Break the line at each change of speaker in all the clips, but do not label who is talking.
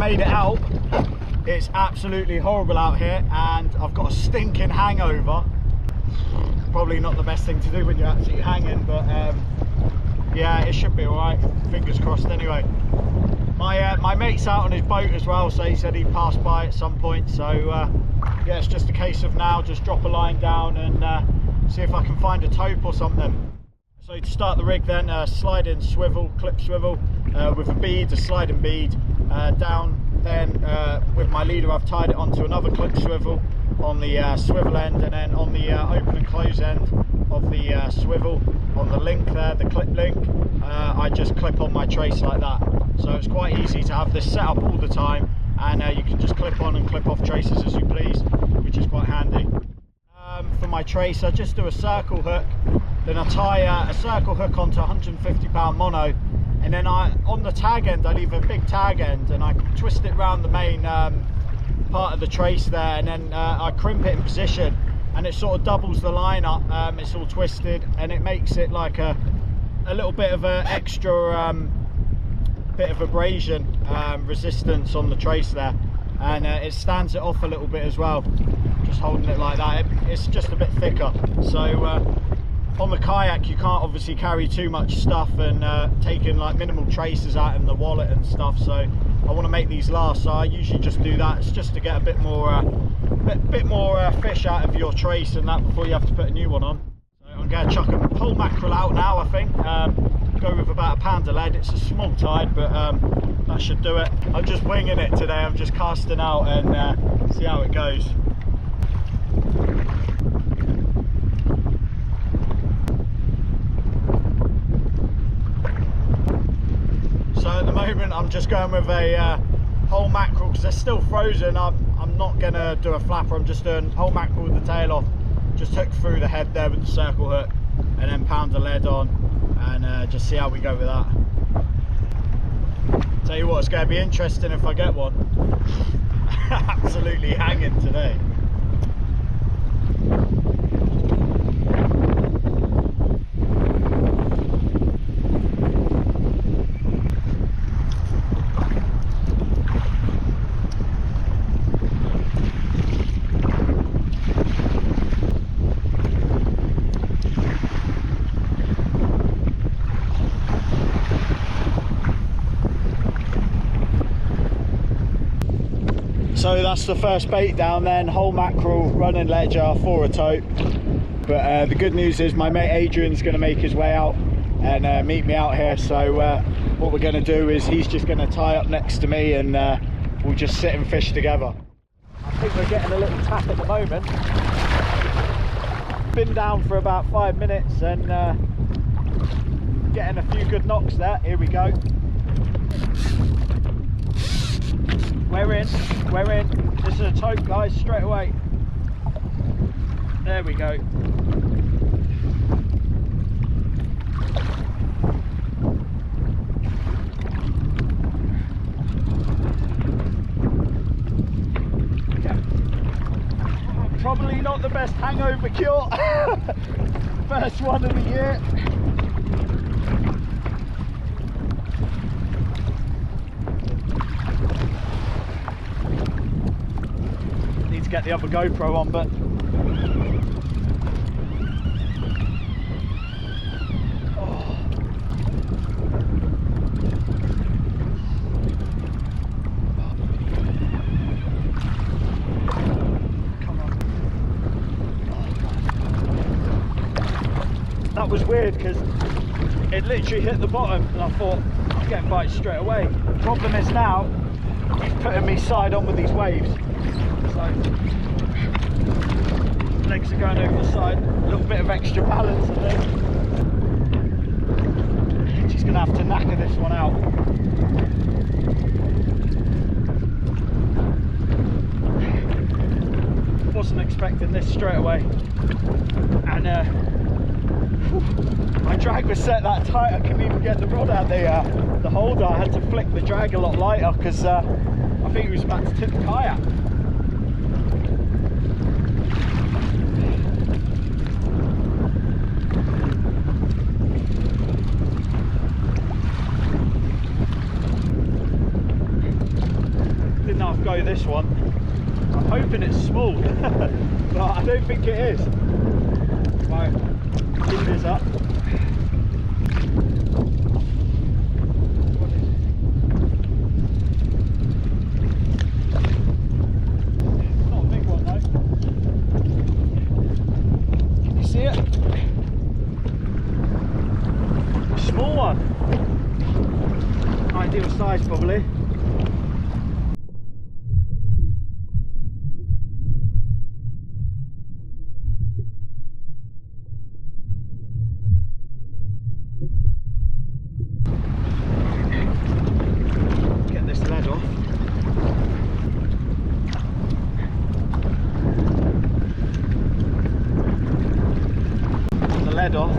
made it out. It's absolutely horrible out here and I've got a stinking hangover. Probably not the best thing to do when you're actually hanging, but yeah, it should be alright. Fingers crossed anyway. My mate's out on his boat as well, so he said he'd pass by at some point. So yeah, it's just a case of now just drop a line down and see if I can find a tope or something. So to start the rig then, slide in swivel, clip swivel with a bead, a sliding bead down. Then with my leader I've tied it onto another clip swivel on the swivel end, and then on the open and close end of the swivel on the link there, the clip link, I just clip on my trace like that. So it's quite easy to have this set up all the time, and you can just clip on and clip off traces as you please, which is quite handy. For my trace I just do a circle hook, then I tie a circle hook onto a 150 pound mono, and then on the tag end I leave a big tag end and I twist it around the main part of the trace there, and then I crimp it in position and it sort of doubles the line up. It's all twisted and it makes it like a little bit of an extra bit of abrasion resistance on the trace there, and it stands it off a little bit as well, just holding it like that. It's just a bit thicker. So on the kayak you can't obviously carry too much stuff and taking like minimal traces out in the wallet and stuff, so I want to make these last, so I usually just do that. It's just to get a bit more fish out of your trace and that before you have to put a new one on. So I'm going to chuck a whole mackerel out now, I think. Go with about £1 of lead. It's a small tide, but that should do it. I'm just winging it today. I'm just casting out and see how it goes. So at the moment I'm just going with a whole mackerel because they're still frozen. I'm not going to do a flapper, I'm just doing whole mackerel with the tail off. Just hook through the head there with the circle hook and then pound the lead on, and just see how we go with that. Tell you what, it's going to be interesting if I get one. Absolutely hanging today. So that's the first bait down then, whole mackerel, running ledger for a tope. But the good news is my mate Adrian's going to make his way out and meet me out here. So what we're going to do is he's just going to tie up next to me and we'll just sit and fish together. I think we're getting a little tap at the moment. Been down for about 5 minutes and getting a few good knocks there. Here we go. We're in. This is a tope, guys, straight away. There we go. Probably not the best hangover cure. First one of the year. Get the other GoPro on, but come on. That was weird because it literally hit the bottom and I thought I'm getting bites straight away. The problem is now he's putting me side on with these waves. So legs are going over the side, a little bit of extra balance, I think. Just going to have to knacker this one out. Wasn't expecting this straight away, and my drag was set that tight I couldn't even get the rod out the holder. I had to flick the drag a lot lighter because I think it was about to tip the kayak. this one. I'm hoping it's small, but I don't think it is. Right, keep this up. Not a big one though. Can you see it? A small one. Ideal size probably. Get this lead off. The lead off.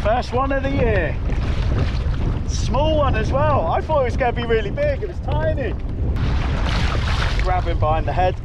First one of the year. Small one as well. I thought it was going to be really big. It was tiny. Grab him behind the head.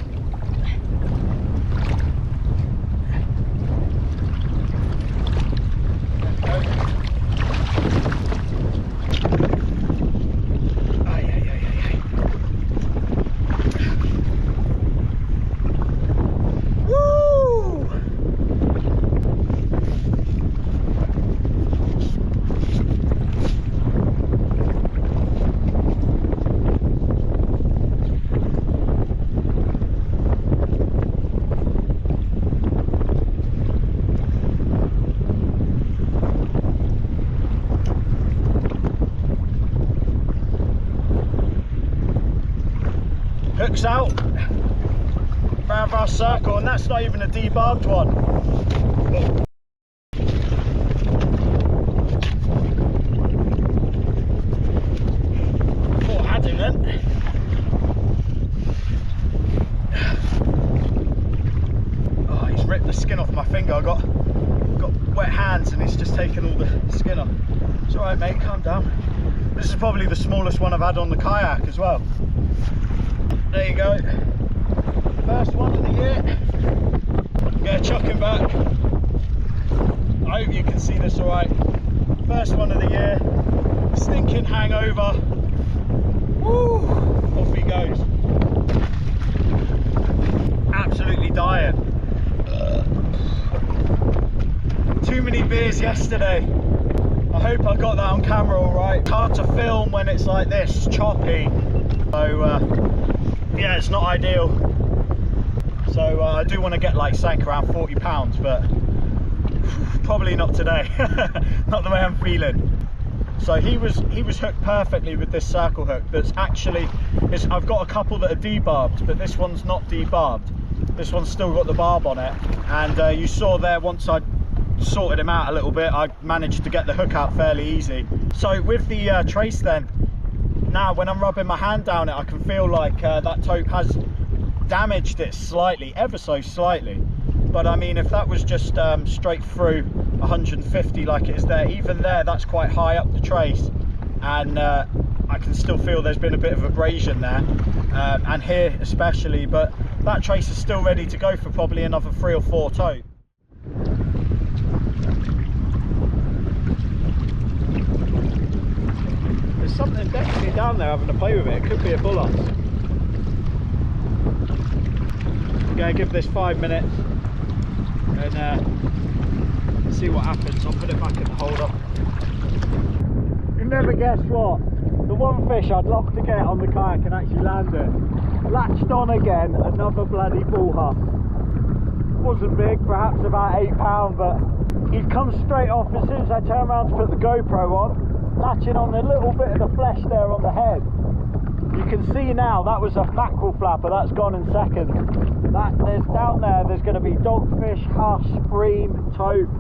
Hook's out round our circle, and that's not even a debarbed one. Thought I had him then. Oh, he's ripped the skin off my finger. I got wet hands and he's just taken all the skin off. It's alright mate, calm down. This is probably the smallest one I've had on the kayak as well. There you go. First one of the year. I'm going to chuck him back. I hope you can see this alright. First one of the year. Stinking hangover. Woo! Off he goes. Absolutely dying. Too many beers yesterday. I hope I got that on camera alright. It's hard to film when it's like this, choppy. So yeah, it's not ideal. So I do want to get like sank around 40 pounds, but probably not today. Not the way I'm feeling. So he was hooked perfectly with this circle hook. That's actually, I've got a couple that are debarbed, but this one's not debarbed. This one's still got the barb on it. And you saw there, once I sorted him out a little bit, I managed to get the hook out fairly easy. So with the trace then, now when I'm rubbing my hand down it, I can feel like that tope has damaged it slightly, ever so slightly. But I mean, if that was just straight through 150 like it is there, even there, that's quite high up the trace, and I can still feel there's been a bit of abrasion there, and here especially, but that trace is still ready to go for probably another 3 or 4 tope. There's something definitely down there having a play with it. It could be a bullhuss. I'm going to give this 5 minutes and see what happens. I'll put it back in the holder. You never guess what? The one fish I'd love to get on the kayak and actually land it. Latched on again, another bloody bullhuss. Wasn't big, perhaps about 8 pounds, but he'd come straight off as soon as I turned around to put the GoPro on. Latching on a little bit of the flesh there on the head. You can see now that was a mackerel flapper, that's gone in seconds. There's down there, there's going to be dogfish, huss, bream, tope,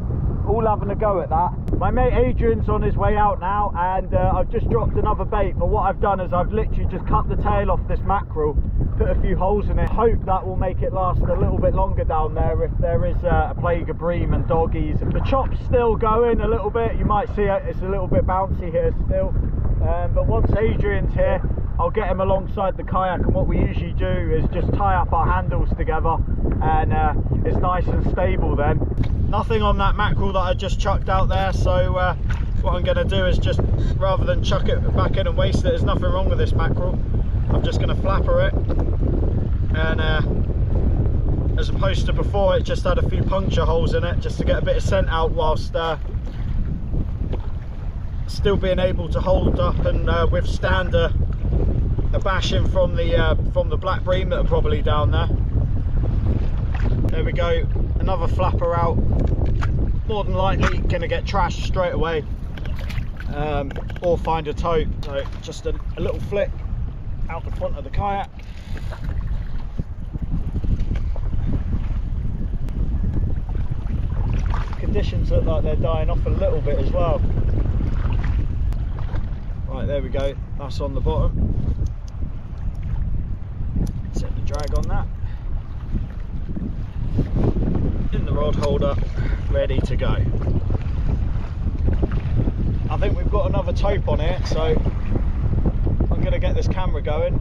all having a go at that. My mate Adrian's on his way out now, and I've just dropped another bait, but what I've done is I've literally just cut the tail off this mackerel, put a few holes in it. Hope that will make it last a little bit longer down there if there is a plague of bream and doggies. The chop's still going a little bit, you might see it's a little bit bouncy here still, but once Adrian's here, I'll get him alongside the kayak, and what we usually do is just tie up our handles together, and it's nice and stable then. Nothing on that mackerel that I just chucked out there, so what I'm going to do is just, rather than chuck it back in and waste it, there's nothing wrong with this mackerel, I'm just going to flapper it, and as opposed to before, it just had a few puncture holes in it, just to get a bit of scent out whilst still being able to hold up and withstand a bashing from the black bream that are probably down there. There we go, another flapper out. More than likely going to get trashed straight away, or find a tope. So just a little flick out the front of the kayak. Conditions look like they're dying off a little bit as well. Right, there we go, that's on the bottom. Set the drag on that. In the rod holder, ready to go. I think we've got another tope on here, so I'm going to get this camera going.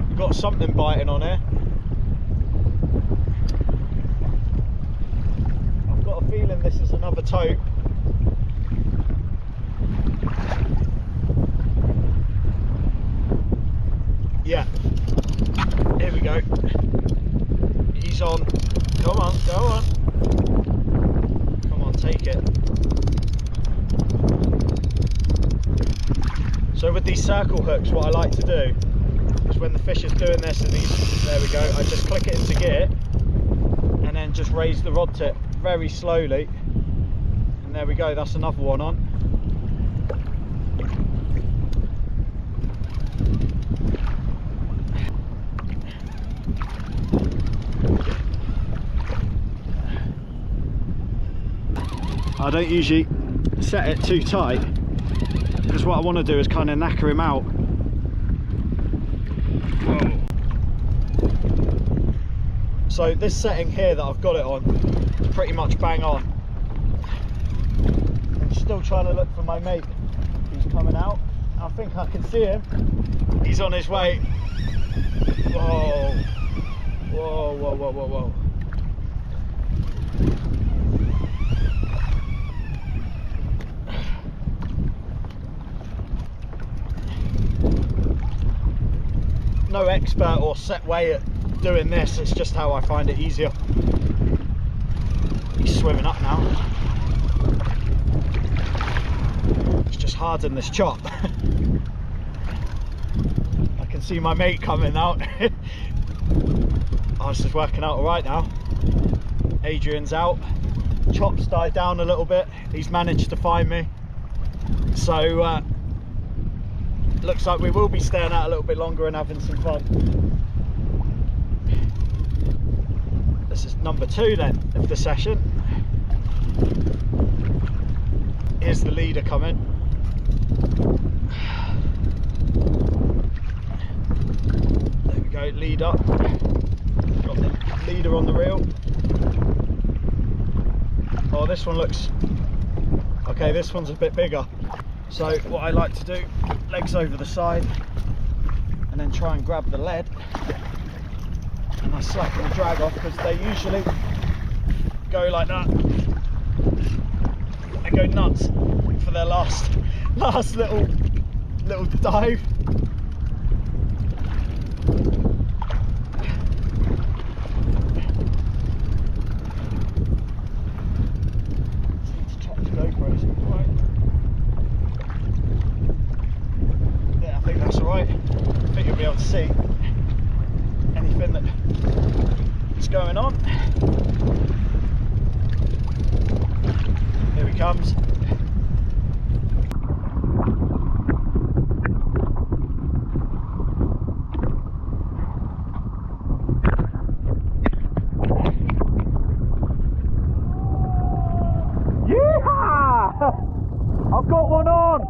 We've got something biting on here. I've got a feeling this is another tope. Yeah, here we go. He's on. Come on, go on. Come on, take it. So with these circle hooks, what I like to do is when the fish is doing this, and there we go, I just click it into gear and then just raise the rod tip very slowly, and there we go, that's another one on. I don't usually set it too tight, because what I want to do is kind of knacker him out. Whoa. So this setting here that I've got it on is pretty much bang on. I'm still trying to look for my mate who's coming out. I think I can see him. He's on his way. Whoa. Whoa, whoa, whoa, whoa, whoa. No expert or set way at doing this, it's just how I find it easier. He's swimming up now. It's just harden this chop. I can see my mate coming out. Oh, this is working out alright now. Adrian's out. Chop's died down a little bit. He's managed to find me. So looks like we will be staying out a little bit longer and having some fun. This is number 2 then of the session. Here's the leader coming. There we go, lead up. Got the leader on the reel. Oh, this one looks okay. This one's a bit bigger. So what I like to do, legs over the side, and then try and grab the lead, and I slacken the drag off, because they usually go like that. They go nuts for their last little dive. To see anything that's going on. Here he comes. Yeehaw! I've got one on!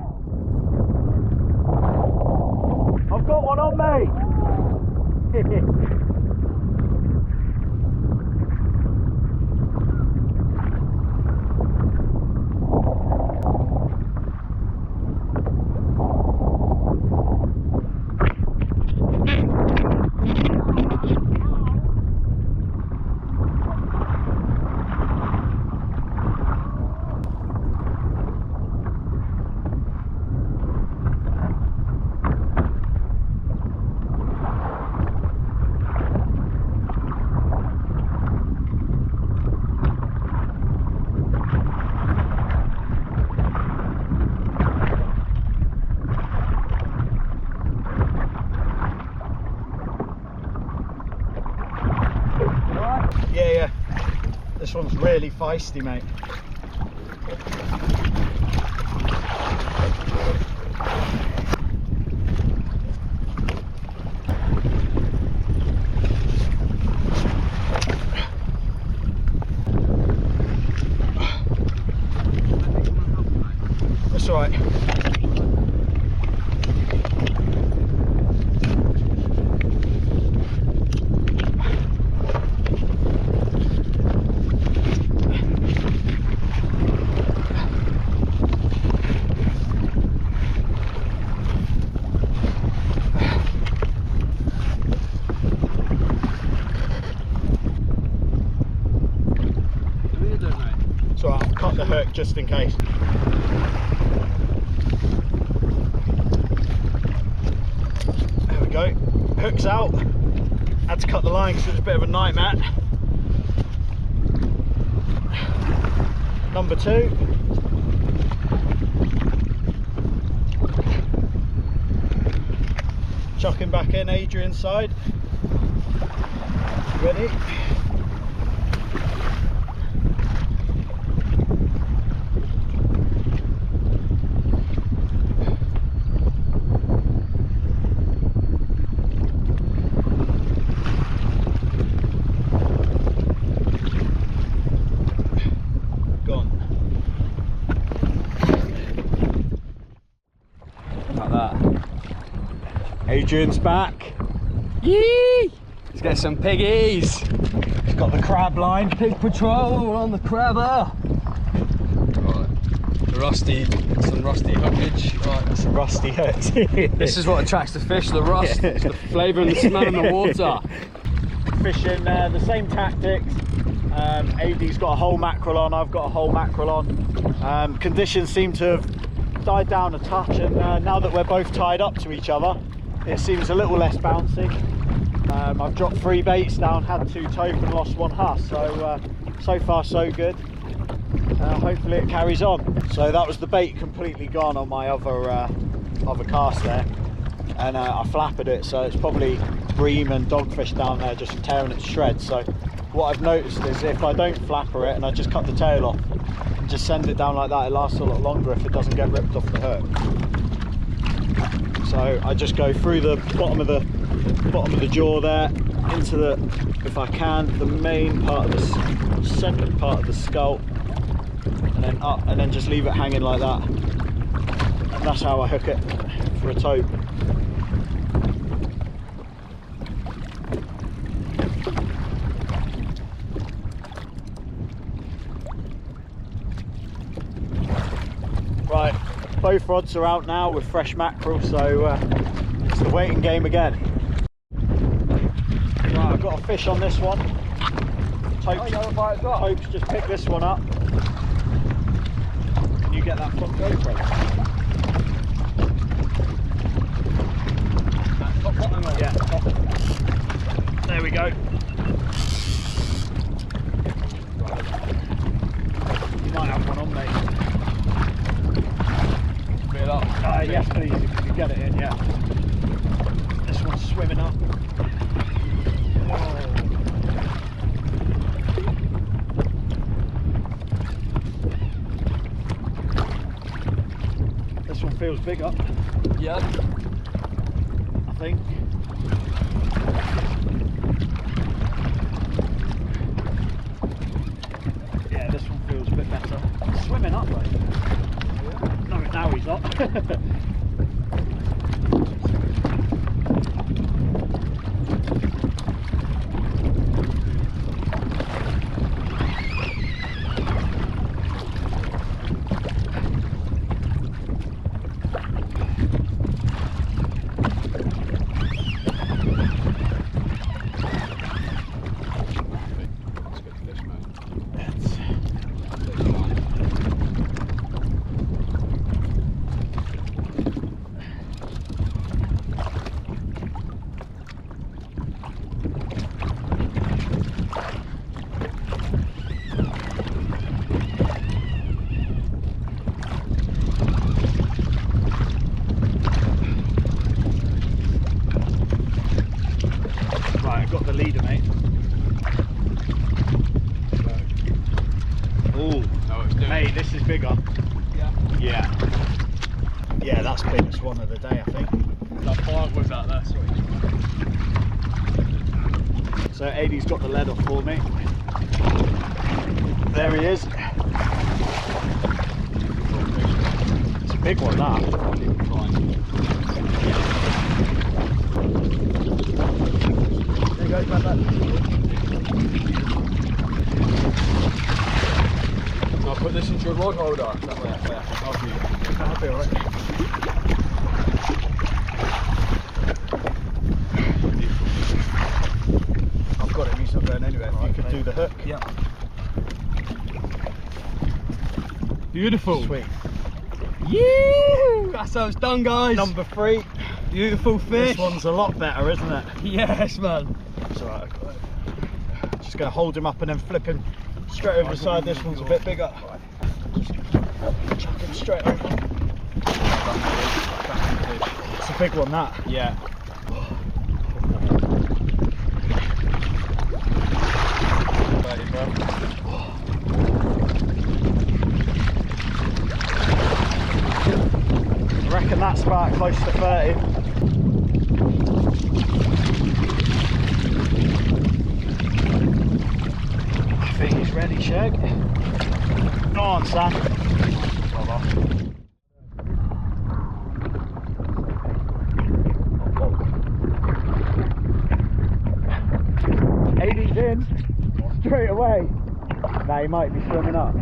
I've got one on, mate. Yeah. This one's really feisty, mate. That's all right. So I'll cut the hook just in case. There we go. Hook's out. Had to cut the line because it was a bit of a nightmare. Number 2. Chucking back in Adrian's side. Ready? Adrian's back.
Yee! Let's get some piggies.
He's got the crab line.
Pig patrol on the crabber. Right. Some rusty hookage. Right.
Some rusty hooks.
This is what attracts the fish, the rust. It's the flavour and the smell in the water.
Fishing the same tactics. AD's got a whole mackerel on, I've got a whole mackerel on. Conditions seem to have died down a touch, and now that we're both tied up to each other, it seems a little less bouncy. I've dropped 3 baits down, had 2 tope and lost 1 huss, so far so good. Hopefully it carries on. So that was the bait completely gone on my other cast there, and I flappered it, so it's probably bream and dogfish down there just tearing it to shreds. So what I've noticed is if I don't flapper it and I just cut the tail off and just send it down like that, it lasts a lot longer if it doesn't get ripped off the hook. So I just go through the bottom of the jaw there into the, if I can, the main part of the centre part of the skull, and then up, and then just leave it hanging like that. And that's how I hook it for a tope. Right, both rods are out now with fresh mackerel, so it's the waiting game again. Right, I've got a fish on this one. Tope's just picked this one up. Can you get that front GoPro? Top bottom, yeah, top. There we go. You might have one on, mate. Yes please, if you can get it in, yeah. This one's swimming up. Whoa. This one feels bigger.
Yeah.
I think. Yeah, this one feels a bit better. It's swimming up, right? No, now he's not. bit bigger.
Yeah.
Yeah. Yeah, that's the biggest one of the day, I think.
That bark was out there, sorry.
So Adie's got the lead off for me. There he is. It's a big one, that. There you go, grab that.
I'll put this into your rod holder. That way,
That'll be alright. I've got him, he's not going anywhere. Right, you could do the hook.
Yeah. Beautiful.
Sweet.
Yeah, that's how it's done, guys.
Number 3.
Beautiful fish.
This one's a lot better, isn't it?
Yes, man.
It's alright, I've got it. Just going to hold him up and then flip him straight over the side. This one's a bit bigger. Just chuck him straight over. It's a big one, that.
Yeah.
I reckon that's about close to 30. I think he's ready, Shag. Go on, Sam. Adie's in straight away. Now he might be swimming up.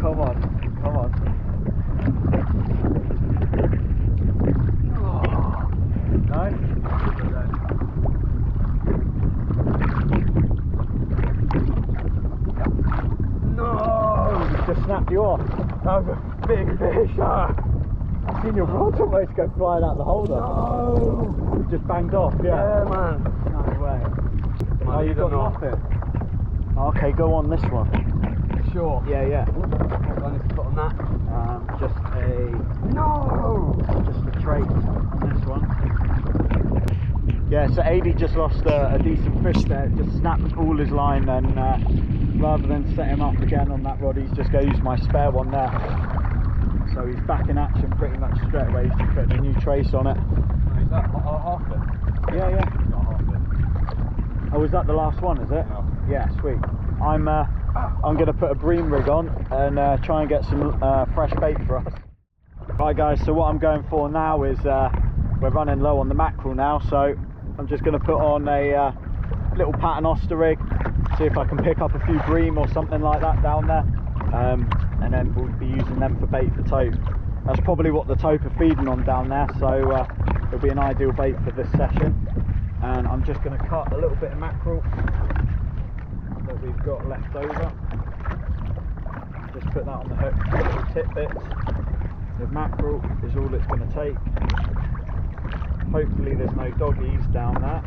Come on, come on. No? No! He just snapped you off. That was a big fish. I've seen your rod almost go flying out the holder. No! It just banged off, yeah.
Yeah, man.
No way.
Man,
Oh, you've got nothing. Okay, go on this one.
Sure.
Yeah, yeah.
I need to put on that.
Just a...
No!
Just a trait on this one. Yeah, so Adie just lost a decent fish there. Just snapped all his line, and rather than set him up again on that rod, he's just going to use my spare one there. So he's back in action pretty much straight away. He's just putting a new trace on it.
Is that half it?
Yeah, yeah.
Not half it.
Oh, is that the last one, is it?
Yeah.
Yeah, sweet. I'm going to put a bream rig on and try and get some fresh bait for us. Right guys, so what I'm going for now is we're running low on the mackerel now, so I'm just going to put on a little paternoster rig, see if I can pick up a few bream or something like that down there, and then we'll be using them for bait for tope. That's probably what the tope are feeding on down there, so it'll be an ideal bait for this session. And I'm just going to cut a little bit of mackerel that we've got left over. Just put that on the hook, little tidbits. The mackerel is all it's going to take. Hopefully there's no doggies down there.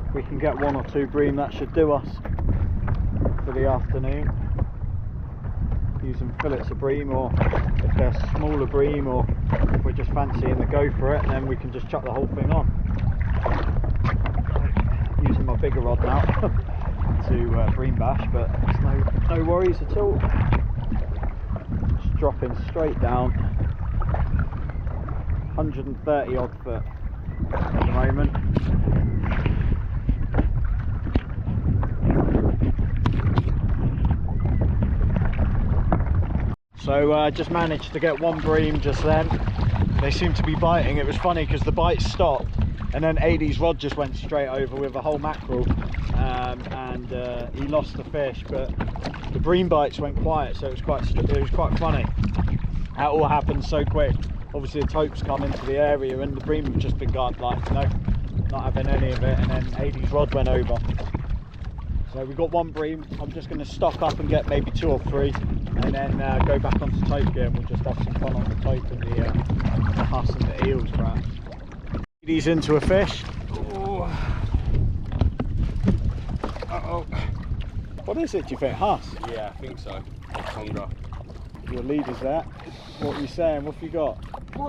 If we can get 1 or 2 bream, that should do us for the afternoon. Using fillets of bream, or if they're smaller bream, or if we're just fancying the go for it, then we can just chuck the whole thing on. Using my bigger rod now to bream bash, but it's no worries at all. Just dropping straight down. 130 odd foot at the moment. So I just managed to get 1 bream just then. They seem to be biting. It was funny because the bite stopped and then Adie's rod just went straight over with a whole mackerel, and he lost the fish, but the bream bites went quiet, so it was quite funny. It all happened so quick. Obviously the tope's come into the area and the bream have just been gone, like, no, not having any of it, and then Adie's rod went over. So we got 1 bream. I'm just going to stock up and get maybe 2 or 3, and then go back onto tope gear, and we'll just have some fun on the tope and the huss and the eels perhaps. He's into a fish.
Oh.
Uh-oh. What is it, do you think? Huss?
Yeah, I think so. Or conger.
Your leader's there. What are you saying? What have you got?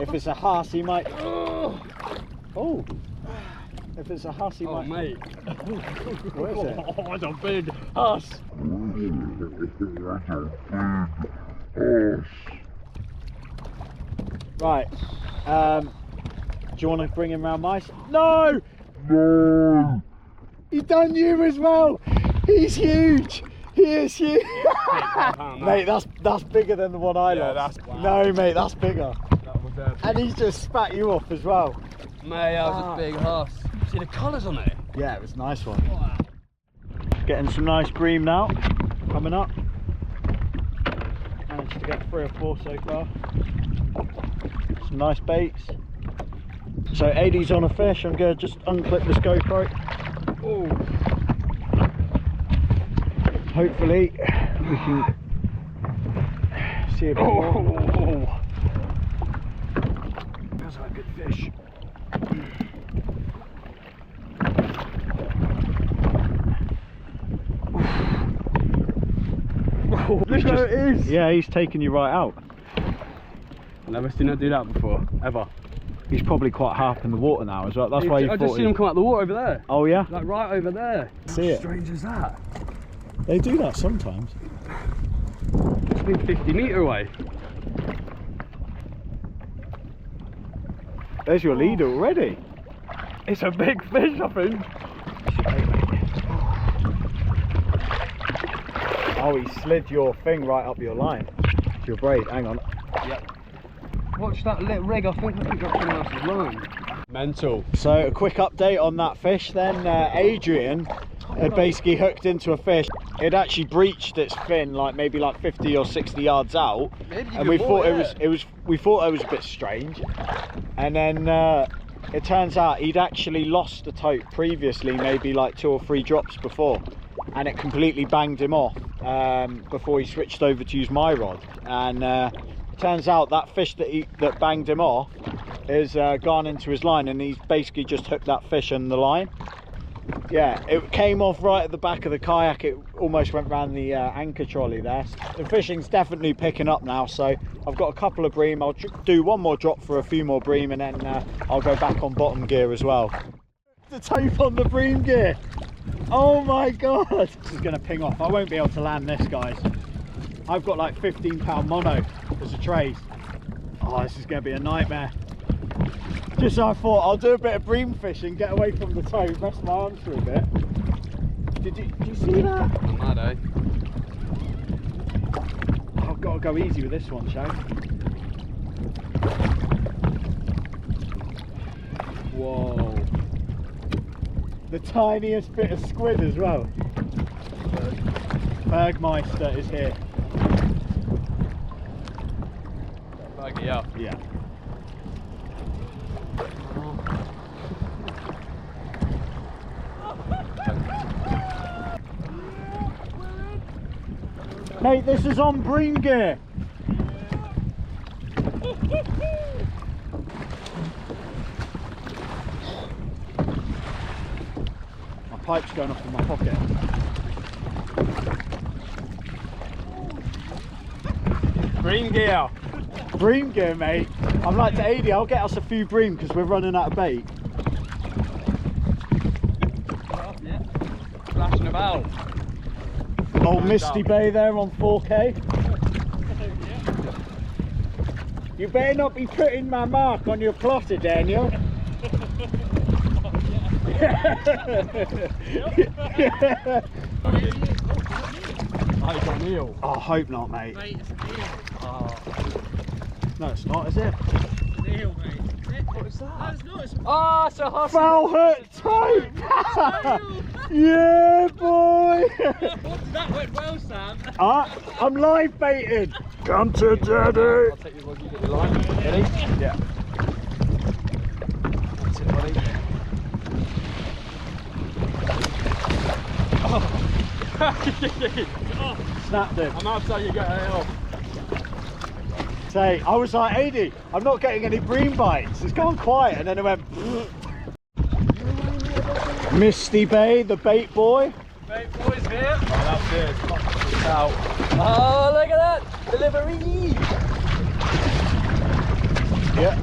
If it's a huss, he might... Oh! If it's a huss, he might...
mate.
What is it?
Oh, it's a big huss.
Right. Do you want to bring him round my side? No! No! He done you as well! He's huge! He is huge! Mate, that's bigger than the one I lost.
Wow.
No, mate, that's bigger.
That was epic.
And he's just spat you off as well.
Mate, that was a big huss. See the colours on it?
Yeah, it was a nice one. Wow. Getting some nice bream now. Coming up. Managed to get 3 or 4 so far. Some nice baits. So AD's on a fish. I'm going to just unclip this GoPro.
Oh.
Hopefully we can see a bit more. That's a good fish.
Look how it is.
Yeah, he's taking you right out.
I've never seen him do that before, ever.
He's probably quite high up in the water now as well. That's why you
I just seen him come out of the water over there.
Oh yeah?
Like right over there.
See
How
it?
strange is that?
They do that sometimes.
It's been 50 metre away.
There's your leader already.
It's a big fish, I think.
Oh, he slid your thing right up your line. Your braid, hang on.
Yep. Watch that lit rig, I think I got someone else's line. Mental.
So a quick update on that fish then. Adrian had basically hooked into a fish. It actually breached its fin like maybe like 50 or 60 yards out. And we thought we thought it was a bit strange. And then it turns out he'd actually lost the tote previously, maybe like 2 or 3 drops before. And it completely banged him off before he switched over to use my rod. And turns out that fish that banged him off has gone into his line, and he's basically just hooked that fish in the line. Yeah, it came off right at the back of the kayak. It almost went round the anchor trolley there. The fishing's definitely picking up now, so I've got a couple of bream. I'll do one more drop for a few more bream, and then I'll go back on bottom gear as well. The tape on the bream gear. Oh my god, this is going to ping off. I won't be able to land this, guys. I've got like 15-pound mono as a trace. Oh, this is going to be a nightmare. Just so I thought I'll do a bit of bream fishing, get away from the tow, rest my arms for a bit. Did you see that?
I'm mad, eh?
Oh, I've got to go easy with this one, Shag. Whoa. The tiniest bit of squid as well. Bergmeister is here.
Bag it up.
Yeah. Mate, this is on bream gear. My pipe's going off in my pocket.
Bream gear.
Bream gear, mate. I'm like to 80, I'll get us a few bream because we're running out of bait.
Yeah. Flashing about.
Old Misty Bay there on 4K. You better not be putting my mark on your plotter, Daniel.
I got an eel.
Oh, I hope not, mate.
Mate, it's an eel.
Oh.
No, it's not, is it?
It's an eel, mate.
What is that?
No, it's not. It's
Oh, it's a huss.
Foul hook tope! Yeah, boy!
That went well, Sam.
I'm live baited. Come to daddy.
I'll take your rod, you get your line. Ready?
Yeah.
That's it, buddy. Oh.
Snapped it.
I'm outside, you get it off.
Say, I was like, 80, I'm not getting any bream bites. It's gone quiet, and then it went. Misty Bay, the bait boy.
Bait boy's here. Oh, that's it. Out. Oh, look at that. The
delivery. Yeah.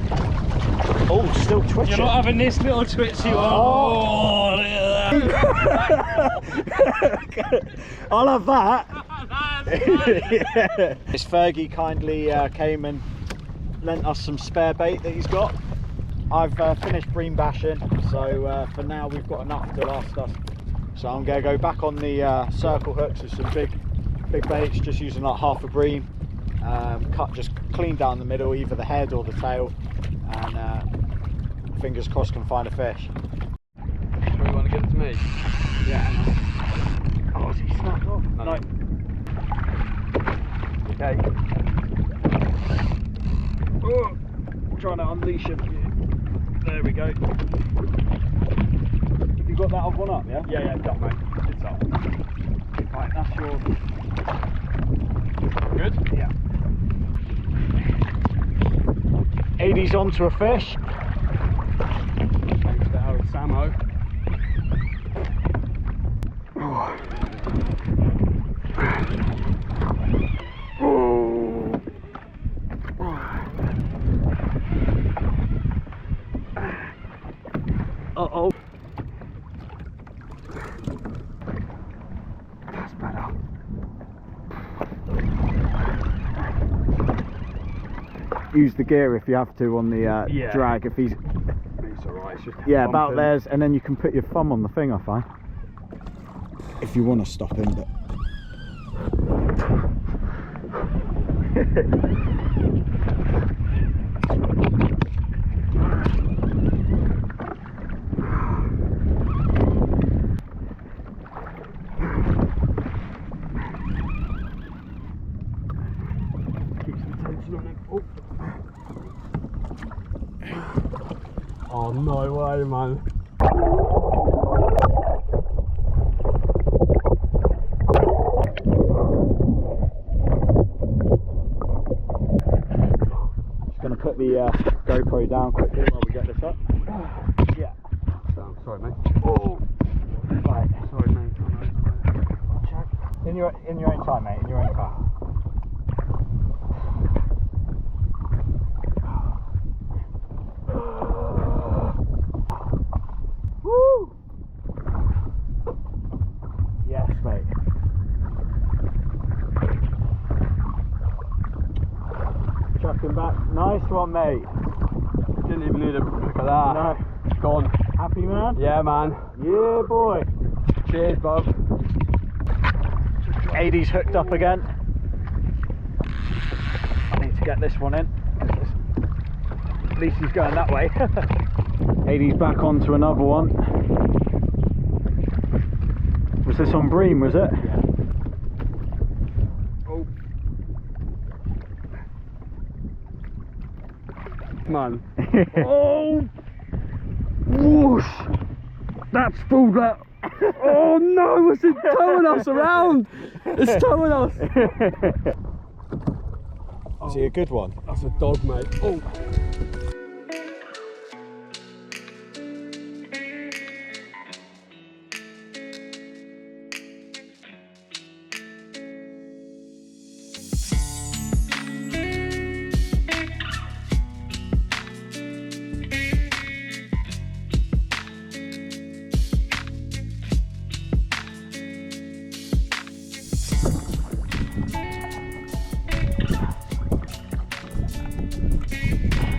Oh, still twitching.
You're not having this little twitchy one.
Oh,
look at that.
I'll have that.
Yeah.
This Fergie kindly came and lent us some spare bait that he's got. I've finished bream bashing, so for now we've got enough to last us. So I'm going to go back on the circle hooks with some big baits, just using like half a bream, cut just clean down the middle, either the head or the tail, and fingers crossed can find a fish.
Do you want to give it to me?
Yeah. Oh, is he snapped off? No. Okay. Oh, trying to unleash him. There we go. You got that off one up, yeah?
Yeah, done, mate. It's up.
Right, that's yours.
Good?
Yeah. 80's onto a fish.
Thanks to old Samo.
Uh-oh. That's better. Use the gear if you have to on the
Yeah.
drag. If he's
It's alright, it's just
about theirs, and then you can put your thumb on the thing, I find. If you want to stop him, but
oh no way, man.
just going to put the GoPro down quickly while we get this up. Yeah.
Sorry, mate.
Oh. Right.
Sorry, mate.
In your own time, mate. In your own car. Woo! Yes, mate. Chucking back. Nice one, mate.
Didn't even need a pick of that.
No.
Gone.
Happy, man?
Yeah, man.
Yeah, boy.
Cheers, bub.
80's hooked up again. I need to get this one in. At least he's going that way. 80's back onto another one. Was this on bream, was it?
Yeah. Oh. Man. Oh! Whoosh! That's pulled that. Oh no, it's towing us around! It's towing us!
Is he a good one?
That's a dog, mate. Oh!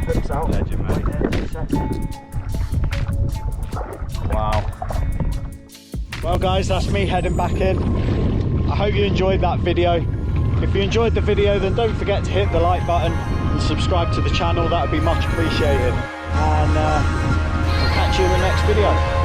Hooks out.
Legend, mate.
Wait there 2 seconds. Wow. Well guys, that's me heading back in. I hope you enjoyed that video. If you enjoyed the video, then don't forget to hit the like button and subscribe to the channel. That would be much appreciated. And I'll catch you in the next video.